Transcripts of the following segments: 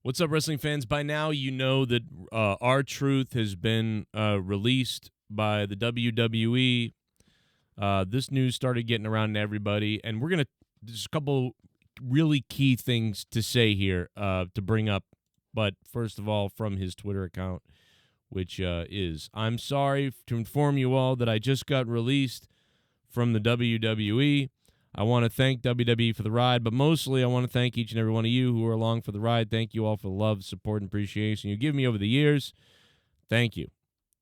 What's up, wrestling fans? By now, you know that R-Truth has been released by the WWE. This news started getting around to everybody, and there's a couple really key things to say here to bring up. But first of all, from his Twitter account, which is, I'm sorry to inform you all that I just got released from the WWE. I want to thank WWE for the ride, but mostly I want to thank each and every one of you who are along for the ride. Thank you all for the love, support, and appreciation you give me over the years. Thank you.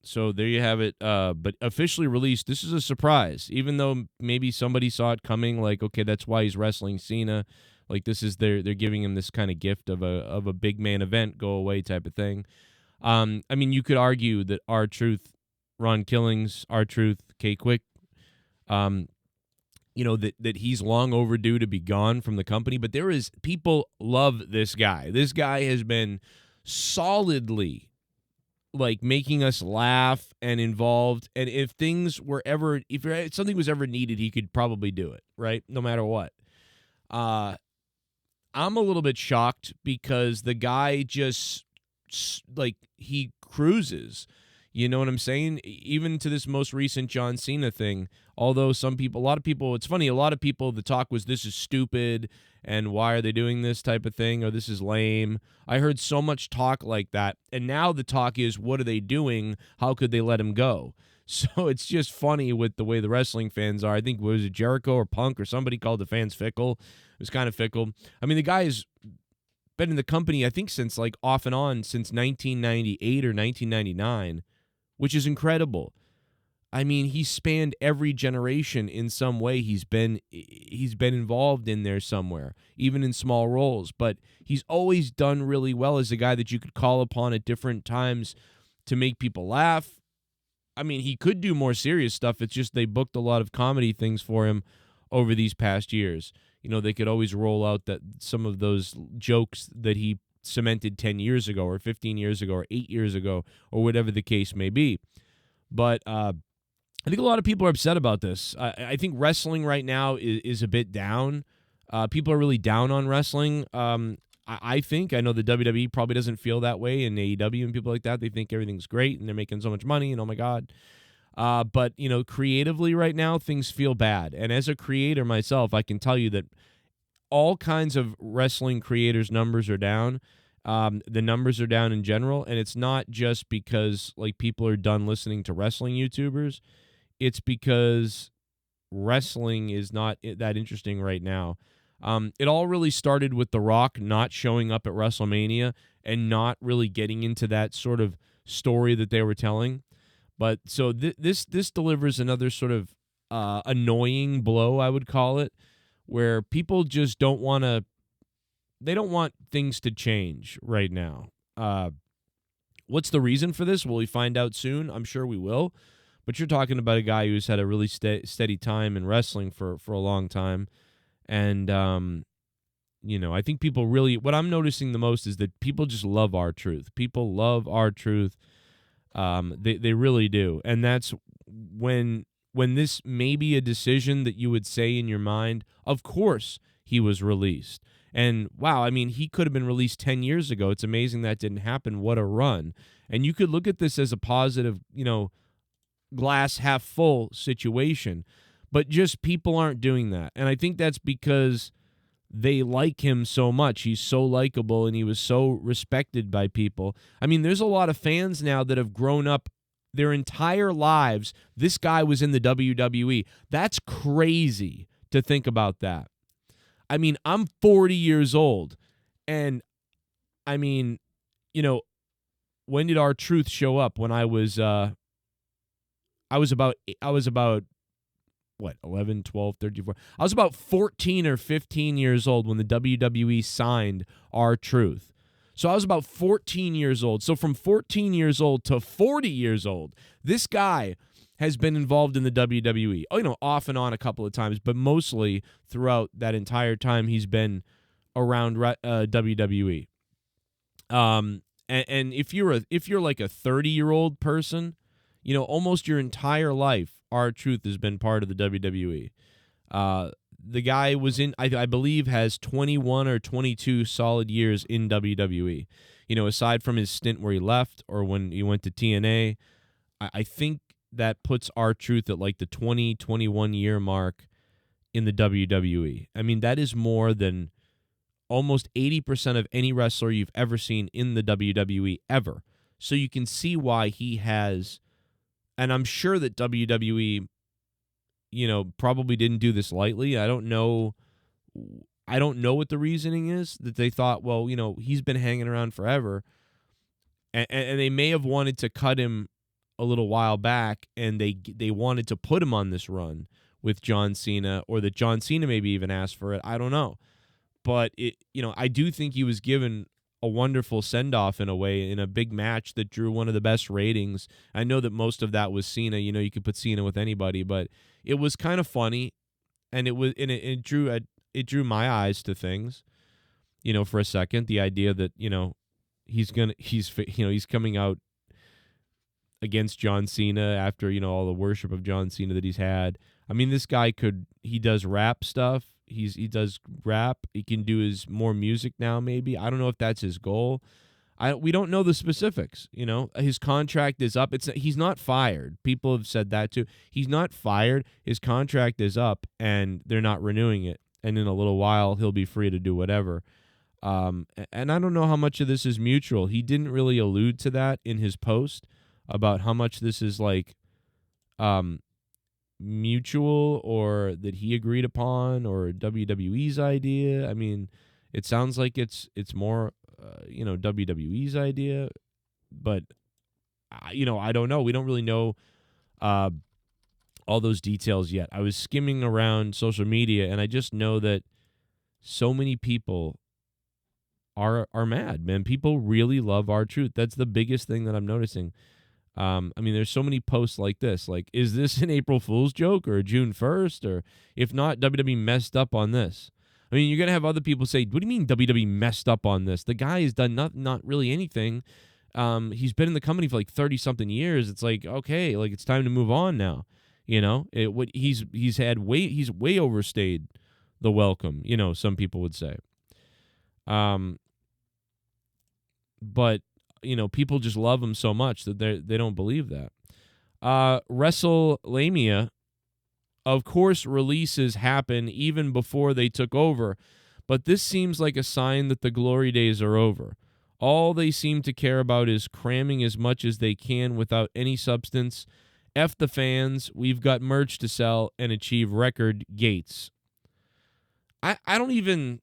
So there you have it. But officially released. This is a surprise, even though maybe somebody saw it coming. Like, okay, that's why he's wrestling Cena. Like, this is they're giving him this kind of gift of a big man event, go away type of thing. I mean, you could argue that R-Truth, Ron Killings, R-Truth, K Quick, that he's long overdue to be gone from the company, but people love this guy. This guy has been solidly like making us laugh and involved. And if something was ever needed, he could probably do it, right? No matter what. I'm a little bit shocked because the guy just he cruises. You know what I'm saying? Even to this most recent John Cena thing, although it's funny, a lot of people, the talk was this is stupid and why are they doing this type of thing or this is lame. I heard so much talk like that. And now the talk is, what are they doing? How could they let him go? So it's just funny with the way the wrestling fans are. I think, was it Jericho or Punk or somebody called the fans fickle? It was kind of fickle. I mean, the guy has been in the company, I think, since off and on since 1998 or 1999. Which is incredible. I mean, he spanned every generation in some way. He's been involved in there somewhere, even in small roles. But he's always done really well as a guy that you could call upon at different times to make people laugh. I mean, he could do more serious stuff. It's just they booked a lot of comedy things for him over these past years. You know, they could always roll out some of those jokes that he cemented 10 years ago or 15 years ago or 8 years ago or whatever the case may be. But I think a lot of people are upset about this. I think wrestling right now is a bit down. People are really down on wrestling. I think, I know the WWE probably doesn't feel that way, and AEW and people like that. They think everything's great and they're making so much money and oh my God. But, creatively right now, things feel bad. And as a creator myself, I can tell you that all kinds of wrestling creators' numbers are down. The numbers are down in general, and it's not just because people are done listening to wrestling YouTubers. It's because wrestling is not that interesting right now. It all really started with The Rock not showing up at WrestleMania and not really getting into that sort of story that they were telling. But so this delivers another sort of annoying blow, I would call it, where people just don't want things to change right now. What's the reason for this? Will we find out soon? I'm sure we will. But you're talking about a guy who's had a really steady time in wrestling for a long time. And, I think people really, what I'm noticing the most is that people just love R-Truth. People love R-Truth. They really do. And that's when this may be a decision that you would say in your mind, of course he was released. And wow, I mean, he could have been released 10 years ago. It's amazing that didn't happen. What a run. And you could look at this as a positive, glass half full situation, but just people aren't doing that. And I think that's because they like him so much. He's so likable and he was so respected by people. I mean, there's a lot of fans now that have grown up their entire lives. This guy was in the WWE. That's crazy to think about that. I mean, I'm 40 years old, and I mean, when did R-Truth show up? When I was about what, 11, 12, 13, 14. I was about 14 or 15 years old when the WWE signed R-Truth. So I was about 14 years old. So from 14 years old to 40 years old, this guy has been involved in the WWE. Off and on a couple of times, but mostly throughout that entire time he's been around WWE. And if you're like a 30-year-old person, almost your entire life, R-Truth has been part of the WWE. the guy was in, I believe, has 21 or 22 solid years in WWE. Aside from his stint where he left or when he went to TNA, I think that puts R-Truth at like the 20, 21 year mark in the WWE. I mean, that is more than almost 80% of any wrestler you've ever seen in the WWE ever. So you can see why he has, and I'm sure that WWE, probably didn't do this lightly. I don't know what the reasoning is that they thought, well, he's been hanging around forever. And they may have wanted to cut him a little while back, and they wanted to put him on this run with John Cena, or that John Cena maybe even asked for it. I don't know. But I do think he was given a wonderful send-off in a way in a big match that drew one of the best ratings. I know that most of that was Cena. You could put Cena with anybody, but it was kind of funny, and it drew my eyes to things. For a second, the idea that he's coming out against John Cena after all the worship of John Cena that he's had. I mean, this guy he does rap stuff. He does rap. He can do his more music now, maybe. I don't know if that's his goal. We don't know the specifics. His contract is up. He's not fired. People have said that too. He's not fired. His contract is up, and they're not renewing it. And in a little while, he'll be free to do whatever. And I don't know how much of this is mutual. He didn't really allude to that in his post about how much this is like mutual, or that he agreed upon, or WWE's idea. I mean, it sounds like it's more WWE's idea, but I don't know. We don't really know all those details yet. I was skimming around social media, and I just know that so many people are mad, man. People really love R-Truth. That's the biggest thing that I'm noticing. I mean, there's so many posts like this. Like, is this an April Fool's joke or June 1st? Or if not, WWE messed up on this. I mean, you're going to have other people say, what do you mean WWE messed up on this? The guy has done not really anything. He's been in the company for like 30-something years. It's like, okay, like it's time to move on now. He's way overstayed the welcome, some people would say. But people just love him so much that they don't believe that. WrestleLamia, of course, releases happen even before they took over, but this seems like a sign that the glory days are over. All they seem to care about is cramming as much as they can without any substance. F the fans, we've got merch to sell and achieve record gates. I don't even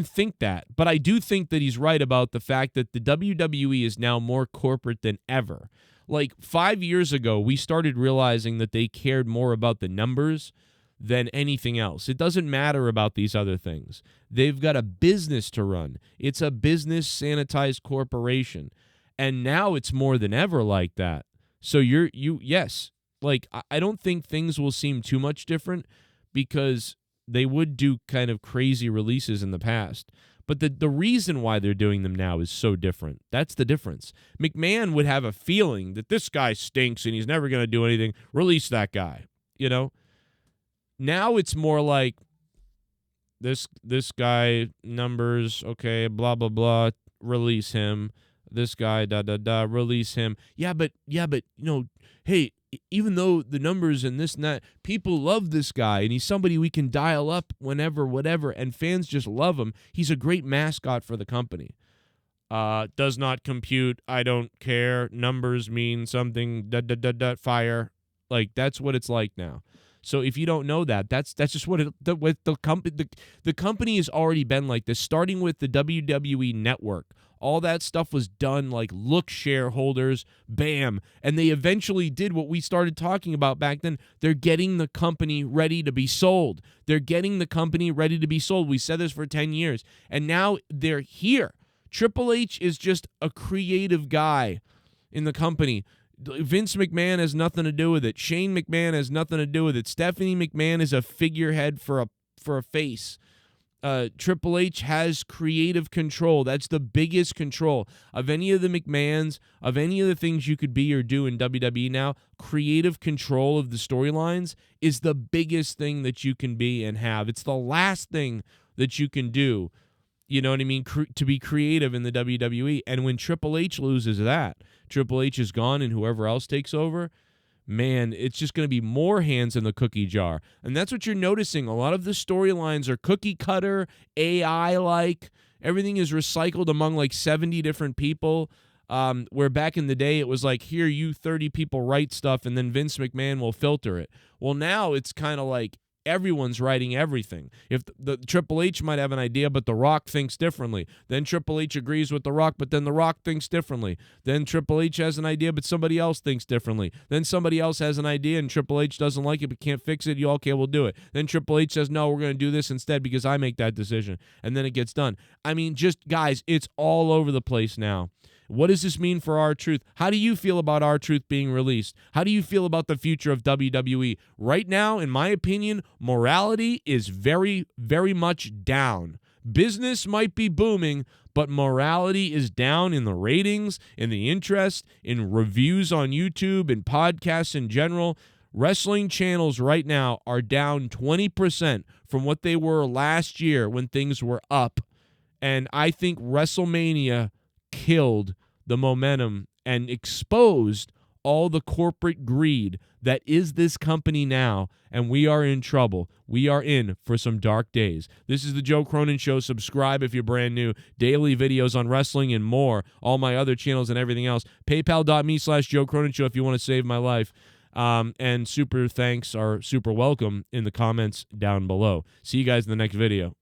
think that, but I do think that he's right about the fact that the WWE is now more corporate than ever. Like 5 years ago, we started realizing that they cared more about the numbers than anything else. It doesn't matter about these other things. They've got a business to run. It's a business sanitized corporation. And now it's more than ever like that. So yes, like I don't think things will seem too much different, because they would do kind of crazy releases in the past. But the reason why they're doing them now is so different. That's the difference. McMahon would have a feeling that this guy stinks and he's never going to do anything. Release that guy, Now it's more like this guy, numbers, okay, blah, blah, blah, release him. This guy, release him. Yeah, but hey, even though the numbers and this and that, people love this guy, and he's somebody we can dial up whenever, whatever, and fans just love him. He's a great mascot for the company. Does not compute. I don't care. Numbers mean something. Fire. Like, that's what it's like now. So if you don't know that, that's just what the company has already been like this, starting with the WWE Network. All that stuff was done like, look, shareholders, bam. And they eventually did what we started talking about back then. They're getting the company ready to be sold. They're getting the company ready to be sold. We said this for 10 years. And now they're here. Triple H is just a creative guy in the company. Vince McMahon has nothing to do with it. Shane McMahon has nothing to do with it. Stephanie McMahon is a figurehead for a face. Triple H has creative control. That's the biggest control of any of the McMahons, of any of the things you could be or do in WWE now. Creative control of the storylines is the biggest thing that you can be and have. It's the last thing that you can do, you know what I mean, to be creative in the WWE. And when Triple H loses that, Triple H is gone and whoever else takes over, man, it's just going to be more hands in the cookie jar. And that's what you're noticing. A lot of the storylines are cookie cutter, AI-like. Everything is recycled among like 70 different people, where back in the day it was like, here, you 30 people write stuff, and then Vince McMahon will filter it. Well, now it's kind of like everyone's writing everything. If the Triple H might have an idea, but The Rock thinks differently. Then Triple H agrees with The Rock, but then The Rock thinks differently. Then Triple H has an idea, but somebody else thinks differently. Then somebody else has an idea, and Triple H doesn't like it, but can't fix it. You okay, we'll do it. Then Triple H says, no, we're going to do this instead because I make that decision. And then it gets done. I mean, just, guys, it's all over the place now. What does this mean for R-Truth? How do you feel about R-Truth being released? How do you feel about the future of WWE? Right now, in my opinion, morality is very, very much down. Business might be booming, but morality is down in the ratings, in the interest, in reviews on YouTube, and podcasts in general. Wrestling channels right now are down 20% from what they were last year when things were up. And I think WrestleMania killed the momentum and exposed all the corporate greed that is this company now, and we are in trouble. We are in for some dark days. This is the Joe Cronin Show. Subscribe if you're brand new. Daily videos on wrestling and more. All my other channels and everything else. PayPal.me/Joe Cronin Show if you want to save my life. And super thanks are super welcome in the comments down below. See you guys in the next video.